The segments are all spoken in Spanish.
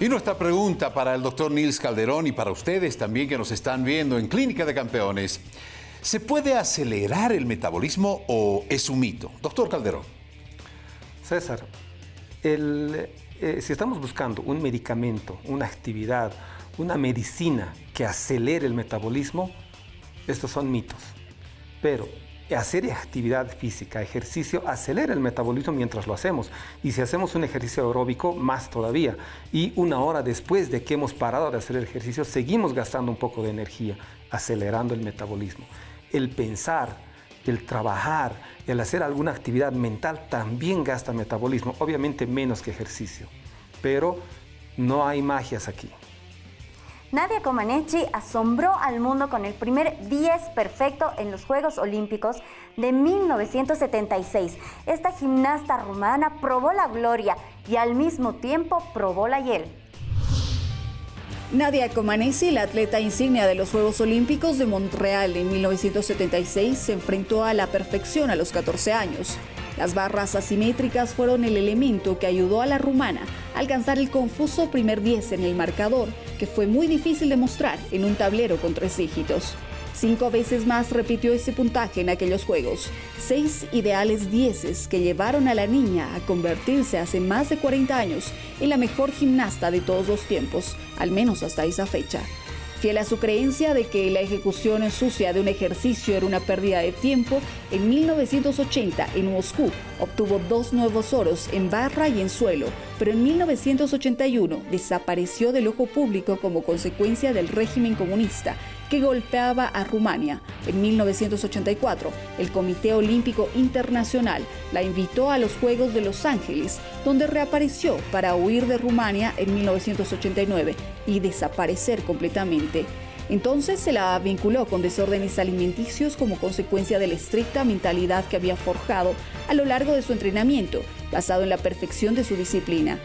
Y nuestra pregunta para el doctor Nils Calderón y para ustedes también que nos están viendo en Clínica de Campeones. ¿Se puede acelerar el metabolismo o es un mito? Doctor Calderón. César, si estamos buscando un medicamento, una actividad, una medicina que acelere el metabolismo, estos son mitos. Pero hacer actividad física, ejercicio, acelera el metabolismo mientras lo hacemos. Y si hacemos un ejercicio aeróbico, más todavía. Y una hora después de que hemos parado de hacer el ejercicio, seguimos gastando un poco de energía, acelerando el metabolismo. El pensar, el trabajar, el hacer alguna actividad mental también gasta metabolismo, obviamente menos que ejercicio. Pero no hay magias aquí. Nadia Comaneci asombró al mundo con el primer 10 perfecto en los Juegos Olímpicos de 1976. Esta gimnasta rumana probó la gloria y al mismo tiempo probó la hiel. Nadia Comaneci, la atleta insignia de los Juegos Olímpicos de Montreal en 1976, se enfrentó a la perfección a los 14 años. Las barras asimétricas fueron el elemento que ayudó a la rumana a alcanzar el confuso primer 10 en el marcador, que fue muy difícil de mostrar en un tablero con 3 dígitos. 5 veces más repitió ese puntaje en aquellos Juegos, 6 ideales 10 que llevaron a la niña a convertirse hace más de 40 años en la mejor gimnasta de todos los tiempos, al menos hasta esa fecha. Fiel a su creencia de que la ejecución sucia de un ejercicio era una pérdida de tiempo, en 1980 en Moscú obtuvo 2 nuevos oros en barra y en suelo, pero en 1981 desapareció del ojo público como consecuencia del régimen comunista que golpeaba a Rumania. En 1984, el Comité Olímpico Internacional la invitó a los Juegos de Los Ángeles, donde reapareció para huir de Rumania en 1989 y desaparecer completamente. Entonces se la vinculó con desórdenes alimenticios como consecuencia de la estricta mentalidad que había forjado a lo largo de su entrenamiento, basado en la perfección de su disciplina.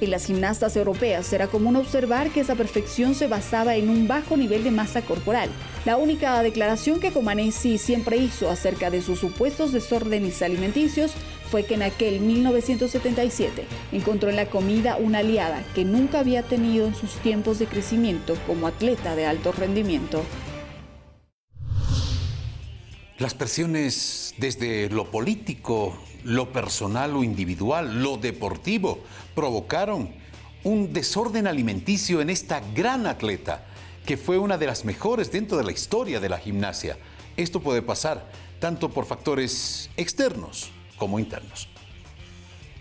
En las gimnastas europeas era común observar que esa perfección se basaba en un bajo nivel de masa corporal. La única declaración que Comaneci siempre hizo acerca de sus supuestos desórdenes alimenticios fue que en aquel 1977 encontró en la comida una aliada que nunca había tenido en sus tiempos de crecimiento como atleta de alto rendimiento. Las presiones desde lo político, lo personal o individual, lo deportivo, provocaron un desorden alimenticio en esta gran atleta, que fue una de las mejores dentro de la historia de la gimnasia. Esto puede pasar tanto por factores externos como internos.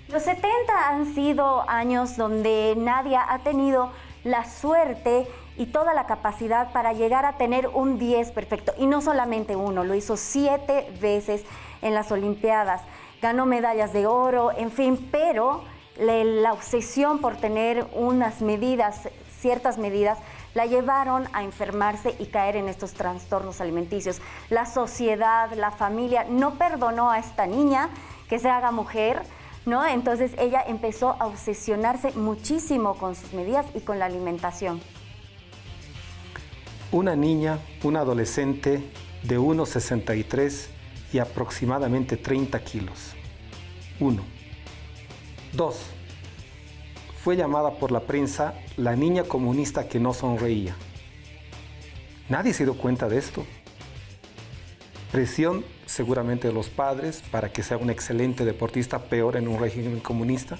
Los 70 han sido años donde Nadia ha tenido la suerte y toda la capacidad para llegar a tener un 10 perfecto. Y no solamente uno, lo hizo 7 veces en las Olimpiadas. Ganó medallas de oro, en fin, pero la obsesión por tener unas medidas, ciertas medidas, la llevaron a enfermarse y caer en estos trastornos alimenticios. La sociedad, la familia no perdonó a esta niña que se haga mujer, ¿no? Entonces ella empezó a obsesionarse muchísimo con sus medidas y con la alimentación. Una niña, una adolescente de 1,63 y aproximadamente 30 kilos. 1. 2. Fue llamada por la prensa la niña comunista que no sonreía. Nadie se dio cuenta de esto. Presión seguramente de los padres para que sea un excelente deportista, peor en un régimen comunista.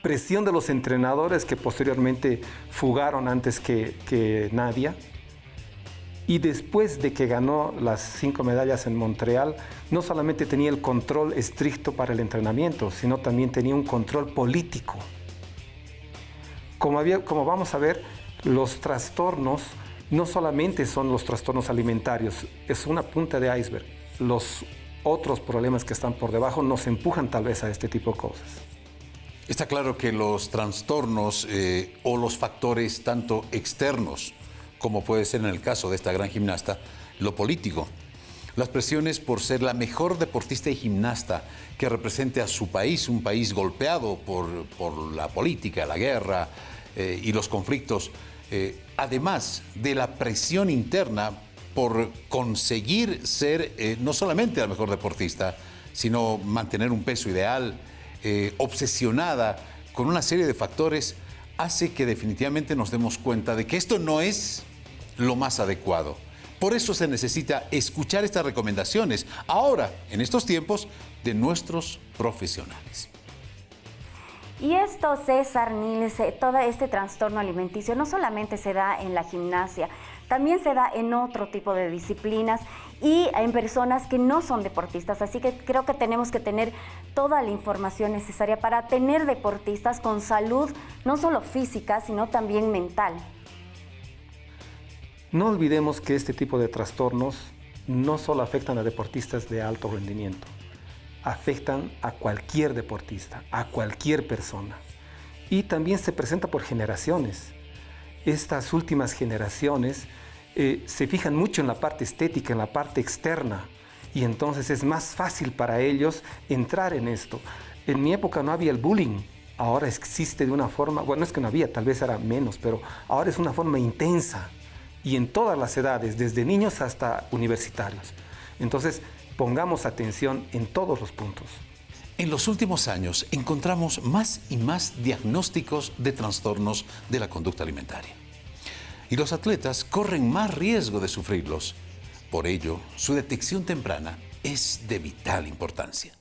Presión de los entrenadores que posteriormente fugaron antes que Nadia. Y después de que ganó las 5 medallas en Montreal, no solamente tenía el control estricto para el entrenamiento, sino también tenía un control político. Como vamos a ver, los trastornos no solamente son los trastornos alimentarios, es una punta de iceberg. Los otros problemas que están por debajo nos empujan tal vez a este tipo de cosas. Está claro que los trastornos o los factores tanto externos, como puede ser en el caso de esta gran gimnasta, lo político. Las presiones por ser la mejor deportista y gimnasta que represente a su país, un país golpeado por la política, la guerra y los conflictos, además de la presión interna por conseguir ser no solamente la mejor deportista, sino mantener un peso ideal, obsesionada con una serie de factores, hace que definitivamente nos demos cuenta de que esto no es lo más adecuado. Por eso se necesita escuchar estas recomendaciones ahora, en estos tiempos, de nuestros profesionales. Y esto, César, Nils, todo este trastorno alimenticio no solamente se da en la gimnasia, también se da en otro tipo de disciplinas y en personas que no son deportistas. Así que creo que tenemos que tener toda la información necesaria para tener deportistas con salud, no solo física, sino también mental. No olvidemos que este tipo de trastornos no solo afectan a deportistas de alto rendimiento, afectan a cualquier deportista, a cualquier persona. Y también se presenta por generaciones. Estas últimas generaciones se fijan mucho en la parte estética, en la parte externa, y entonces es más fácil para ellos entrar en esto. En mi época no había el bullying, ahora existe de una forma, bueno, es que no había, tal vez era menos, pero ahora es una forma intensa, y en todas las edades, desde niños hasta universitarios. Entonces, pongamos atención en todos los puntos. En los últimos años encontramos más y más diagnósticos de trastornos de la conducta alimentaria. Y los atletas corren más riesgo de sufrirlos. Por ello, su detección temprana es de vital importancia.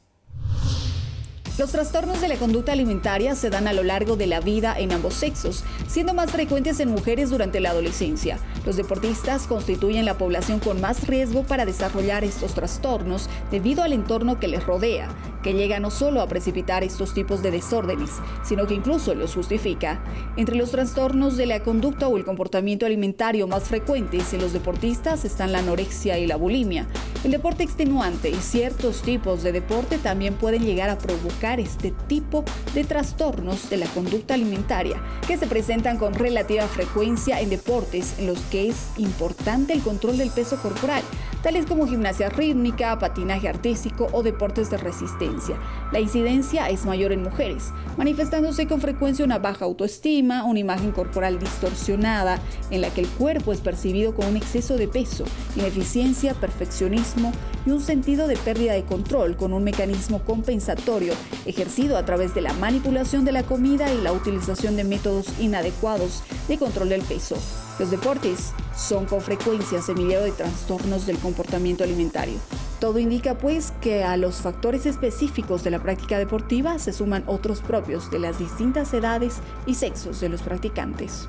Los trastornos de la conducta alimentaria se dan a lo largo de la vida en ambos sexos, siendo más frecuentes en mujeres durante la adolescencia. Los deportistas constituyen la población con más riesgo para desarrollar estos trastornos debido al entorno que les rodea, que llega no solo a precipitar estos tipos de desórdenes, sino que incluso los justifica. Entre los trastornos de la conducta o el comportamiento alimentario más frecuentes en los deportistas están la anorexia y la bulimia. El deporte extenuante y ciertos tipos de deporte también pueden llegar a provocar este tipo de trastornos de la conducta alimentaria, que se presentan con relativa frecuencia en deportes en los que es importante el control del peso corporal, tales como gimnasia rítmica, patinaje artístico o deportes de resistencia. La incidencia es mayor en mujeres, manifestándose con frecuencia una baja autoestima, una imagen corporal distorsionada, en la que el cuerpo es percibido con un exceso de peso, ineficiencia, perfeccionismo y un sentido de pérdida de control, con un mecanismo compensatorio ejercido a través de la manipulación de la comida y la utilización de métodos inadecuados de control del peso. Los deportes son con frecuencia semillero de trastornos del comportamiento alimentario. Todo indica pues que a los factores específicos de la práctica deportiva se suman otros propios de las distintas edades y sexos de los practicantes.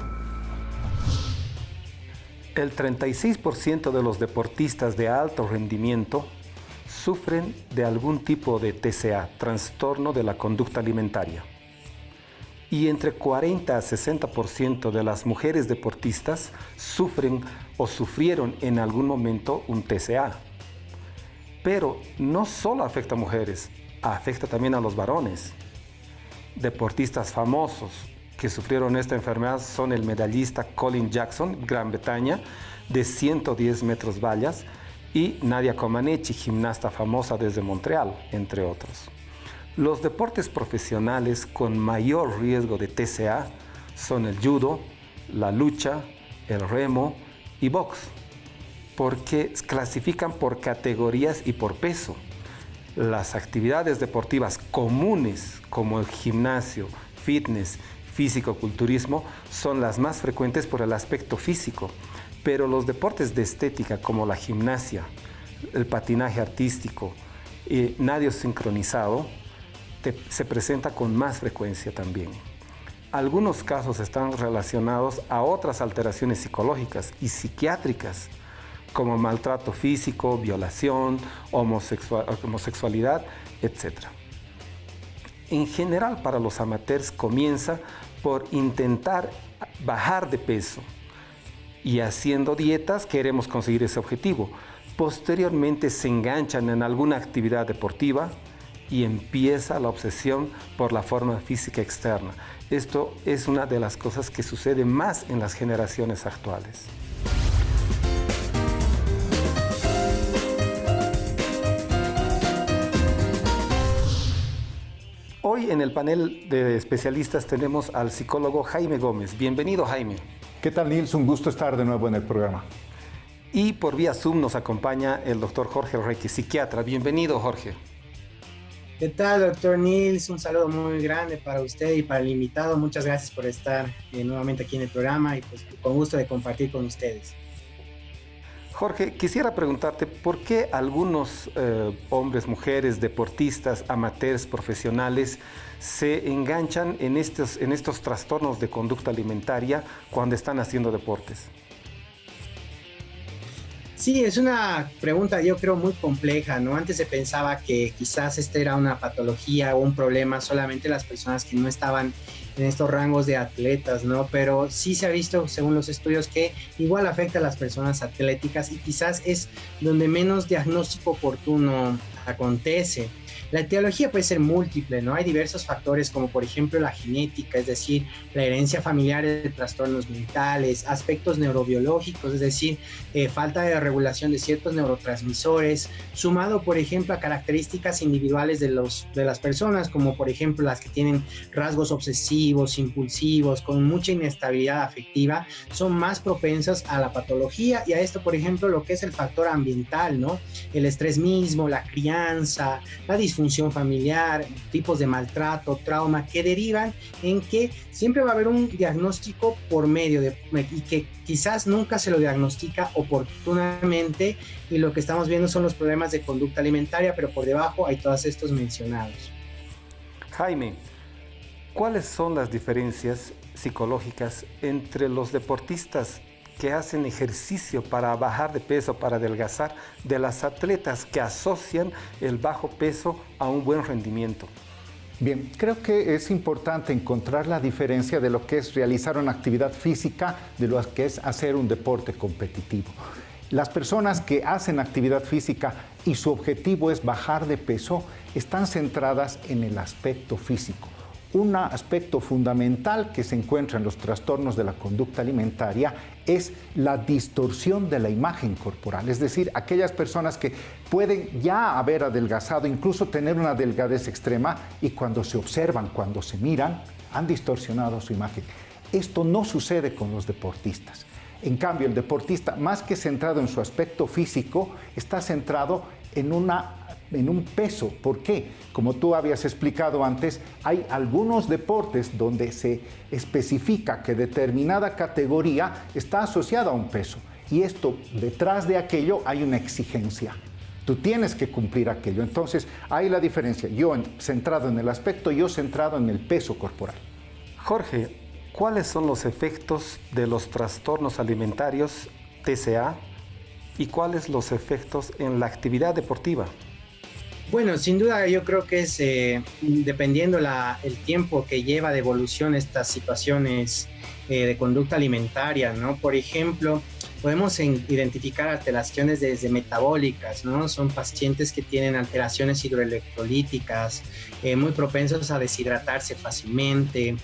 El 36% de los deportistas de alto rendimiento sufren de algún tipo de TCA, trastorno de la conducta alimentaria. Y entre 40 a 60% de las mujeres deportistas sufren o sufrieron en algún momento un TCA. Pero no solo afecta a mujeres, afecta también a los varones. Deportistas famosos que sufrieron esta enfermedad son el medallista Colin Jackson, Gran Bretaña, de 110 metros vallas, y Nadia Comaneci, gimnasta famosa desde Montreal, entre otros. Los deportes profesionales con mayor riesgo de TCA son el judo, la lucha, el remo y box, porque clasifican por categorías y por peso. Las actividades deportivas comunes como el gimnasio, fitness, físico-culturismo son las más frecuentes por el aspecto físico, pero los deportes de estética como la gimnasia, el patinaje artístico, nado sincronizado, se presenta con más frecuencia también. Algunos casos están relacionados a otras alteraciones psicológicas y psiquiátricas, como maltrato físico, violación, homosexualidad, etc. En general, para los amateurs comienza por intentar bajar de peso y haciendo dietas queremos conseguir ese objetivo. Posteriormente se enganchan en alguna actividad deportiva y empieza la obsesión por la forma física externa. Esto es una de las cosas que sucede más en las generaciones actuales. Hoy en el panel de especialistas tenemos al psicólogo Jaime Gómez. Bienvenido, Jaime. ¿Qué tal, Nils? Un gusto estar de nuevo en el programa. Y por vía Zoom nos acompaña el doctor Jorge Reque, psiquiatra. Bienvenido, Jorge. ¿Qué tal, doctor Nils? Un saludo muy grande para usted y para el invitado. Muchas gracias por estar nuevamente aquí en el programa y pues con gusto de compartir con ustedes. Jorge, quisiera preguntarte por qué algunos hombres, mujeres, deportistas, amateurs, profesionales se enganchan en estos trastornos de conducta alimentaria cuando están haciendo deportes. Sí, es una pregunta yo creo muy compleja, ¿no? Antes se pensaba que quizás esta era una patología o un problema solamente las personas que no estaban en estos rangos de atletas, ¿no? Pero sí se ha visto, según los estudios, que igual afecta a las personas atléticas y quizás es donde menos diagnóstico oportuno acontece. La etiología puede ser múltiple, ¿no? Hay diversos factores como por ejemplo la genética, es decir, la herencia familiar de trastornos mentales, aspectos neurobiológicos, es decir, falta de regulación de ciertos neurotransmisores, sumado por ejemplo a características individuales de las personas, como por ejemplo las que tienen rasgos obsesivos, impulsivos, con mucha inestabilidad afectiva, son más propensas a la patología y a esto, por ejemplo, lo que es el factor ambiental, ¿no? El estrés mismo, la crianza, la disfunción familiar, tipos de maltrato, trauma, que derivan en que siempre va a haber un diagnóstico por medio de, y que quizás nunca se lo diagnostica oportunamente y lo que estamos viendo son los problemas de conducta alimentaria, pero por debajo hay todos estos mencionados. Jaime, ¿cuáles son las diferencias psicológicas entre los deportistas que hacen ejercicio para bajar de peso, para adelgazar, de las atletas que asocian el bajo peso a un buen rendimiento? Bien, creo que es importante encontrar la diferencia de lo que es realizar una actividad física de lo que es hacer un deporte competitivo. Las personas que hacen actividad física y su objetivo es bajar de peso están centradas en el aspecto físico. Un aspecto fundamental que se encuentra en los trastornos de la conducta alimentaria es la distorsión de la imagen corporal, es decir, aquellas personas que pueden ya haber adelgazado, incluso tener una delgadez extrema y cuando se observan, cuando se miran, han distorsionado su imagen. Esto no sucede con los deportistas. En cambio, el deportista, más que centrado en su aspecto físico, está centrado en un peso. ¿Por qué? Como tú habías explicado antes, hay algunos deportes donde se especifica que determinada categoría está asociada a un peso y esto, detrás de aquello hay una exigencia. Tú tienes que cumplir aquello. Entonces, hay la diferencia. Yo centrado en el aspecto, yo centrado en el peso corporal. Jorge, ¿cuáles son los efectos de los trastornos alimentarios TCA y cuáles los efectos en la actividad deportiva? Bueno, sin duda yo creo que es dependiendo el tiempo que lleva de evolución estas situaciones de conducta alimentaria, ¿no? Por ejemplo, podemos identificar alteraciones desde metabólicas, ¿no? Son pacientes que tienen alteraciones hidroelectrolíticas, muy propensos a deshidratarse fácilmente,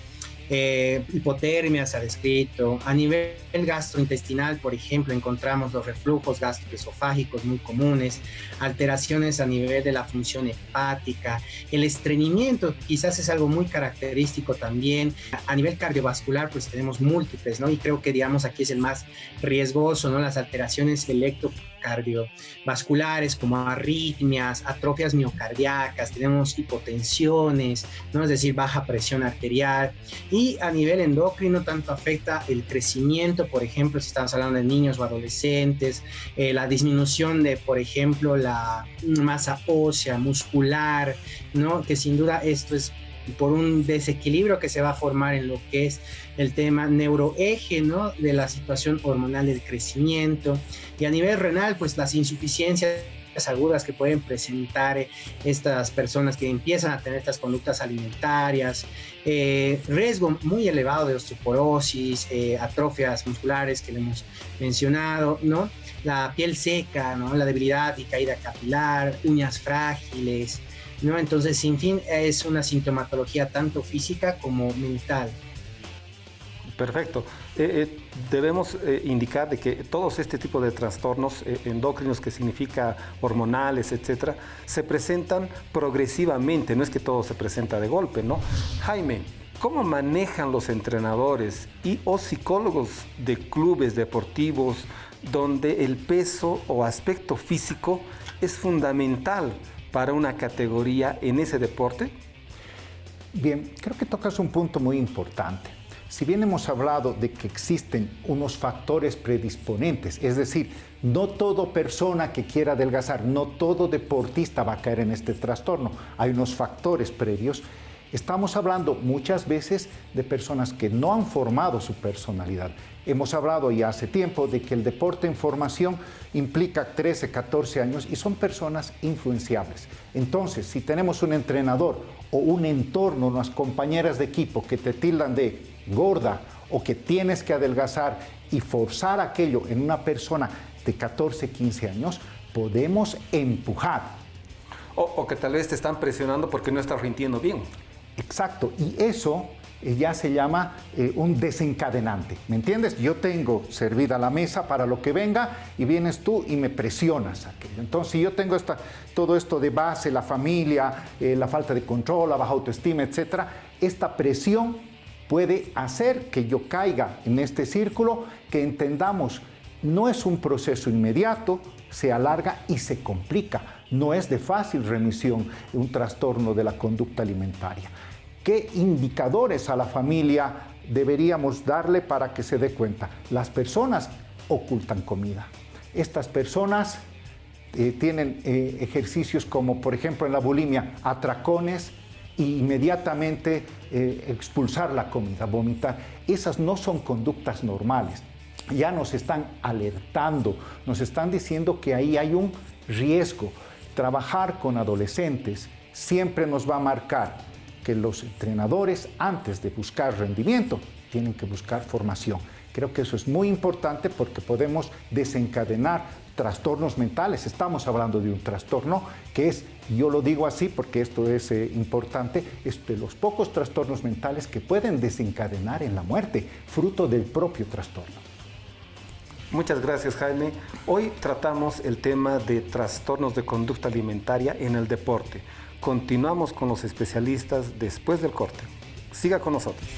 hipotermia se ha descrito. A nivel gastrointestinal, por ejemplo, encontramos los reflujos gastroesofágicos muy comunes, alteraciones a nivel de la función hepática, el estreñimiento quizás es algo muy característico también. A nivel cardiovascular, pues tenemos múltiples, ¿no? Y creo que, digamos, aquí es el más riesgoso, ¿no? Las alteraciones electrocardiovasculares como arritmias, atrofias miocardíacas, tenemos hipotensiones, ¿no? Es decir, baja presión arterial. Y a nivel endocrino tanto afecta el crecimiento, por ejemplo, si estamos hablando de niños o adolescentes, la disminución de, por ejemplo, la masa ósea, muscular, ¿no? Que sin duda esto es por un desequilibrio que se va a formar en lo que es el tema neuroeje, ¿no? De la situación hormonal del crecimiento. Y a nivel renal, pues las insuficiencias agudas que pueden presentar estas personas que empiezan a tener estas conductas alimentarias, riesgo muy elevado de osteoporosis, atrofias musculares que le hemos mencionado, ¿no? La piel seca, ¿no? La debilidad y caída capilar, uñas frágiles, ¿no? Entonces, sin fin, es una sintomatología tanto física como mental. Perfecto. Debemos indicar de que todos este tipo de trastornos endocrinos, que significa hormonales, etcétera, se presentan progresivamente, no es que todo se presenta de golpe, ¿no? Jaime, ¿cómo manejan los entrenadores o psicólogos de clubes deportivos donde el peso o aspecto físico es fundamental para una categoría en ese deporte? Bien, creo que tocas un punto muy importante. Si bien hemos hablado de que existen unos factores predisponentes, es decir, no toda persona que quiera adelgazar, no todo deportista va a caer en este trastorno. Hay unos factores previos. Estamos hablando muchas veces de personas que no han formado su personalidad. Hemos hablado ya hace tiempo de que el deporte en formación implica 13, 14 años y son personas influenciables. Entonces, si tenemos un entrenador o un entorno, unas compañeras de equipo que te tildan de gorda o que tienes que adelgazar y forzar aquello en una persona de 14, 15 años, podemos empujar. O que tal vez te están presionando porque no estás rindiendo bien. Exacto, y eso ya se llama un desencadenante, ¿me entiendes? Yo tengo servida la mesa para lo que venga y vienes tú y me presionas aquello. Entonces, si yo tengo todo esto de base, la familia, la falta de control, la baja autoestima, etcétera, esta presión puede hacer que yo caiga en este círculo, que entendamos, no es un proceso inmediato, se alarga y se complica. No es de fácil remisión un trastorno de la conducta alimentaria. ¿Qué indicadores a la familia deberíamos darle para que se dé cuenta? Las personas ocultan comida. Estas personas tienen ejercicios como, por ejemplo, en la bulimia, atracones e inmediatamente expulsar la comida, vomitar. Esas no son conductas normales. Ya nos están alertando, nos están diciendo que ahí hay un riesgo. Trabajar con adolescentes siempre nos va a marcar que los entrenadores, antes de buscar rendimiento, tienen que buscar formación. Creo que eso es muy importante porque podemos desencadenar trastornos mentales. Estamos hablando de un trastorno que es, yo lo digo así porque esto es importante, es de los pocos trastornos mentales que pueden desencadenar en la muerte, fruto del propio trastorno. Muchas gracias, Jaime. Hoy tratamos el tema de trastornos de conducta alimentaria en el deporte. Continuamos con los especialistas después del corte. Siga con nosotros.